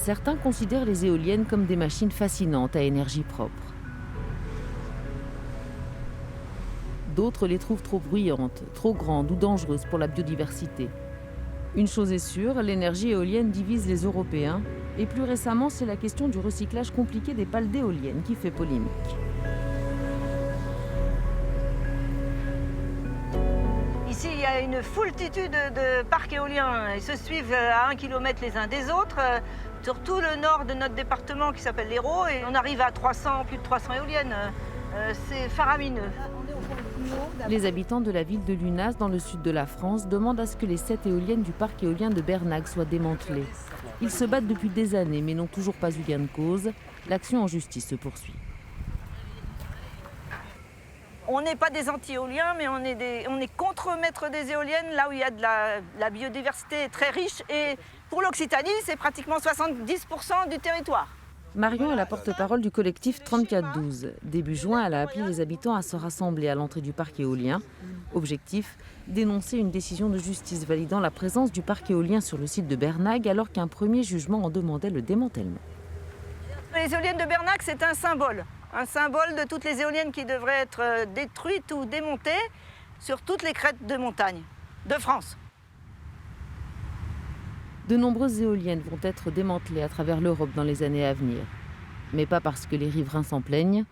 Certains considèrent les éoliennes comme des machines fascinantes à énergie propre. D'autres les trouvent trop bruyantes, trop grandes ou dangereuses pour la biodiversité. Une chose est sûre, l'énergie éolienne divise les Européens. Et plus récemment, c'est la question du recyclage compliqué des pales d'éoliennes qui fait polémique. Ici, il y a une foultitude de parcs éoliens. Ils se suivent à 1 kilomètre les uns des autres. Sur tout le nord de notre département qui s'appelle l'Hérault, et on arrive à plus de 300 éoliennes. C'est faramineux. Les habitants de la ville de Lunas, dans le sud de la France, demandent à ce que les 7 éoliennes du parc éolien de Bernac soient démantelées. Ils se battent depuis des années, mais n'ont toujours pas eu gain de cause. L'action en justice se poursuit. On n'est pas des anti-éoliens, mais on est contre-maître des éoliennes, là où il y a de la biodiversité très riche. Et pour l'Occitanie, c'est pratiquement 70% du territoire. Marion est la porte-parole du collectif 3412. Début juin, elle a appelé les habitants à se rassembler à l'entrée du parc éolien. Objectif, dénoncer une décision de justice validant la présence du parc éolien sur le site de Bernac, alors qu'un premier jugement en demandait le démantèlement. Les éoliennes de Bernac, c'est un symbole de toutes les éoliennes qui devraient être détruites ou démontées sur toutes les crêtes de montagne de France. De nombreuses éoliennes vont être démantelées à travers l'Europe dans les années à venir. Mais pas parce que les riverains s'en plaignent,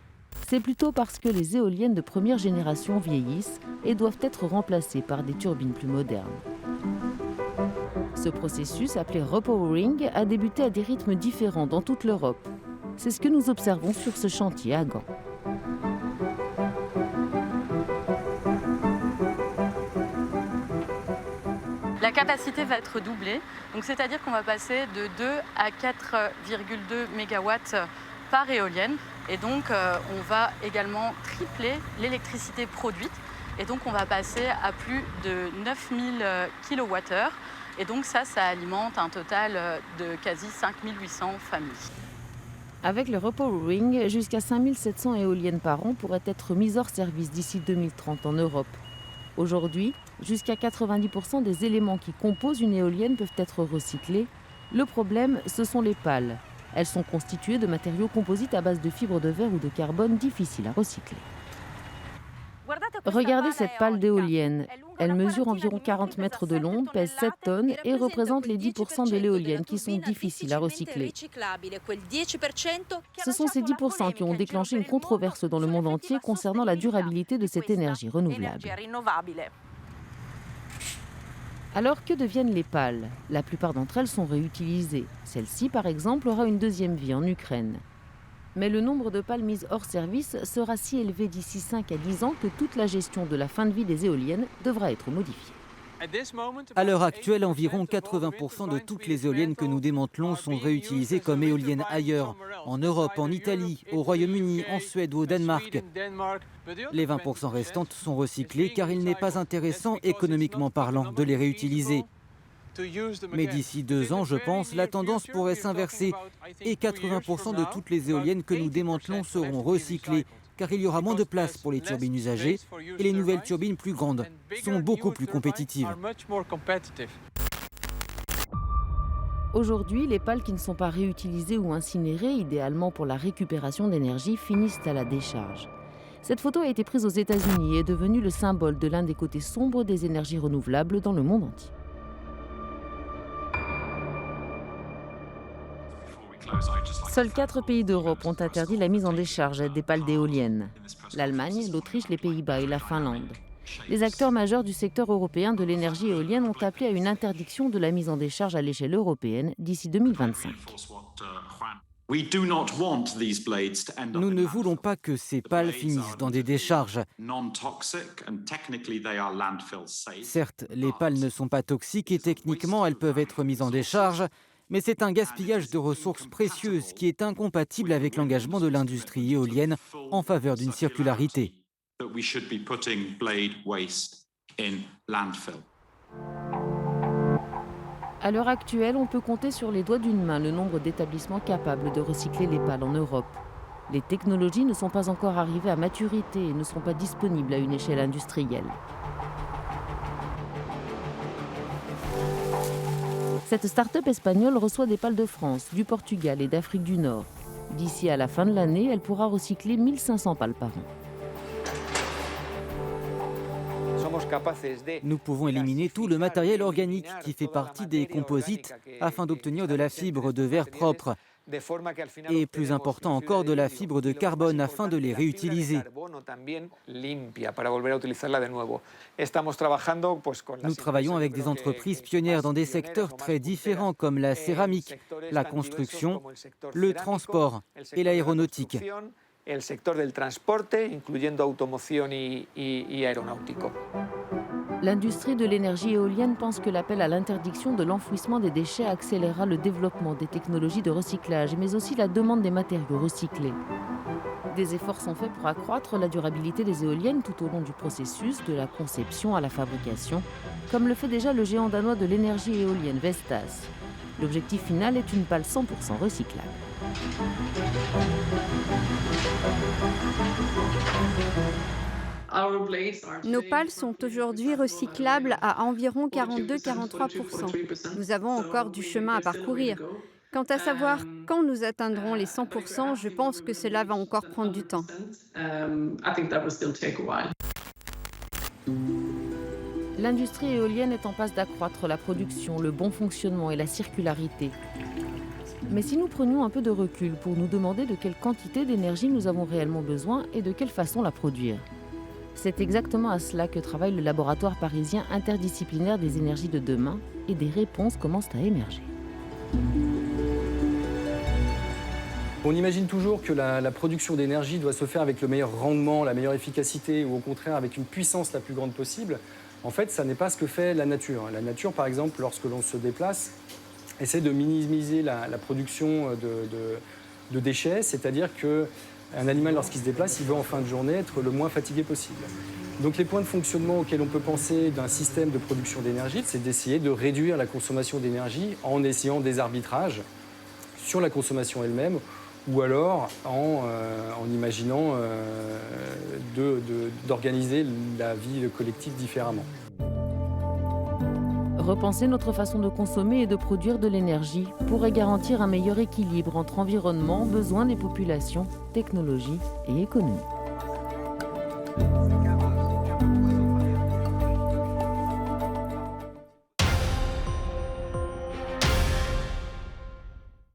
c'est plutôt parce que les éoliennes de première génération vieillissent et doivent être remplacées par des turbines plus modernes. Ce processus, appelé repowering, a débuté à des rythmes différents dans toute l'Europe. C'est ce que nous observons sur ce chantier à Gand. La capacité va être doublée, donc c'est-à-dire qu'on va passer de 2 à 4,2 MW par éolienne. Et donc on va également tripler l'électricité produite. Et donc on va passer à plus de 9000 kWh. Et donc ça alimente un total de quasi 5800 familles. Avec le repowering, jusqu'à 5700 éoliennes par an pourraient être mises hors service d'ici 2030 en Europe. Aujourd'hui, jusqu'à 90% des éléments qui composent une éolienne peuvent être recyclés. Le problème, ce sont les pales. Elles sont constituées de matériaux composites à base de fibres de verre ou de carbone difficiles à recycler. Regardez cette pale d'éolienne. Elle mesure environ 40 mètres de long, pèse 7 tonnes et représente les 10% de l'éolienne qui sont difficiles à recycler. Ce sont ces 10% qui ont déclenché une controverse dans le monde entier concernant la durabilité de cette énergie renouvelable. Alors que deviennent les pales? La plupart d'entre elles sont réutilisées. Celle-ci, par exemple, aura une deuxième vie en Ukraine. Mais le nombre de pales mises hors service sera si élevé d'ici 5 à 10 ans que toute la gestion de la fin de vie des éoliennes devra être modifiée. À l'heure actuelle, environ 80% de toutes les éoliennes que nous démantelons sont réutilisées comme éoliennes ailleurs, en Europe, en Italie, au Royaume-Uni, en Suède ou au Danemark. Les 20% restantes sont recyclées car il n'est pas intéressant, économiquement parlant, de les réutiliser. Mais d'ici 2 ans, je pense, la tendance pourrait s'inverser et 80% de toutes les éoliennes que nous démantelons seront recyclées, car il y aura moins de place pour les turbines usagées et les nouvelles turbines plus grandes sont beaucoup plus compétitives. Aujourd'hui, les pales qui ne sont pas réutilisées ou incinérées, idéalement pour la récupération d'énergie, finissent à la décharge. Cette photo a été prise aux États-Unis et est devenue le symbole de l'un des côtés sombres des énergies renouvelables dans le monde entier. Seuls 4 pays d'Europe ont interdit la mise en décharge des pales d'éoliennes. L'Allemagne, l'Autriche, les Pays-Bas et la Finlande. Les acteurs majeurs du secteur européen de l'énergie éolienne ont appelé à une interdiction de la mise en décharge à l'échelle européenne d'ici 2025. Nous ne voulons pas que ces pales finissent dans des décharges. Certes, les pales ne sont pas toxiques et techniquement elles peuvent être mises en décharge, mais c'est un gaspillage de ressources précieuses qui est incompatible avec l'engagement de l'industrie éolienne en faveur d'une circularité. À l'heure actuelle, on peut compter sur les doigts d'une main le nombre d'établissements capables de recycler les pales en Europe. Les technologies ne sont pas encore arrivées à maturité et ne sont pas disponibles à une échelle industrielle. Cette start-up espagnole reçoit des pales de France, du Portugal et d'Afrique du Nord. D'ici à la fin de l'année, elle pourra recycler 1500 pales par an. Nous pouvons éliminer tout le matériel organique qui fait partie des composites afin d'obtenir de la fibre de verre propre. Et plus important encore, de la fibre de carbone afin de les réutiliser. Nous travaillons avec des entreprises pionnières dans des secteurs très différents comme la céramique, la construction, le transport et l'aéronautique. L'industrie de l'énergie éolienne pense que l'appel à l'interdiction de l'enfouissement des déchets accélérera le développement des technologies de recyclage, mais aussi la demande des matériaux recyclés. Des efforts sont faits pour accroître la durabilité des éoliennes tout au long du processus, de la conception à la fabrication, comme le fait déjà le géant danois de l'énergie éolienne Vestas. L'objectif final est une pale 100% recyclable. Nos pales sont aujourd'hui recyclables à environ 42-43%. Nous avons encore du chemin à parcourir. Quant à savoir quand nous atteindrons les 100%, je pense que cela va encore prendre du temps. L'industrie éolienne est en passe d'accroître la production, le bon fonctionnement et la circularité. Mais si nous prenions un peu de recul pour nous demander de quelle quantité d'énergie nous avons réellement besoin et de quelle façon la produire. C'est exactement à cela que travaille le laboratoire parisien interdisciplinaire des énergies de demain et des réponses commencent à émerger. On imagine toujours que la production d'énergie doit se faire avec le meilleur rendement, la meilleure efficacité ou au contraire avec une puissance la plus grande possible. En fait, ça n'est pas ce que fait la nature. La nature, par exemple, lorsque l'on se déplace, essaie de minimiser la production de déchets, c'est-à-dire qu'un animal, lorsqu'il se déplace, il veut en fin de journée être le moins fatigué possible. Donc les points de fonctionnement auxquels on peut penser d'un système de production d'énergie, c'est d'essayer de réduire la consommation d'énergie en essayant des arbitrages sur la consommation elle-même ou alors en imaginant d'organiser la vie collective différemment. Repenser notre façon de consommer et de produire de l'énergie pourrait garantir un meilleur équilibre entre environnement, besoins des populations, technologie et économie.